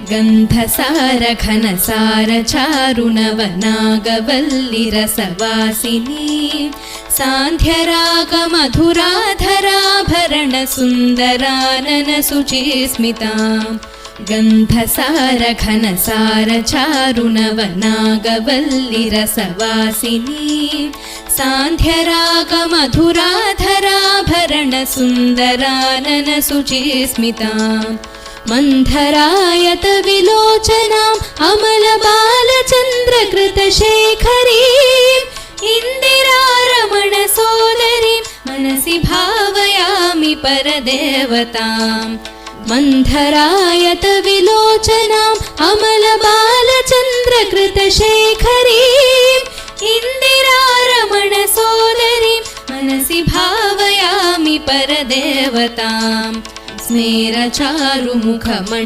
गन्धसारघनसारचारुणवनागवल्लिरसवासिनी सान्ध्यरागमधुराधराभरणसुन्दराननशुचिस्मितां गन्धसारघनसारचारुणवनागवल्लिरसवासिनी सान्ध्यरागमधुराधराभरणसुन्दराननशुचिस्मितां मन्थरायत विलोचनाम् अमलबालचन्द्रकृतशेखरीम् इन्दिरारमणसोदरीं मनसि भावयामि परदेवताम् मन्थरायत विलोचनाम् अमलबालचन्द्रकृतशेखरीम् इन्दिरारमणसोदरीं मनसि भावयामि परदेवताम् स्मेरचारुमुखमण्डलम्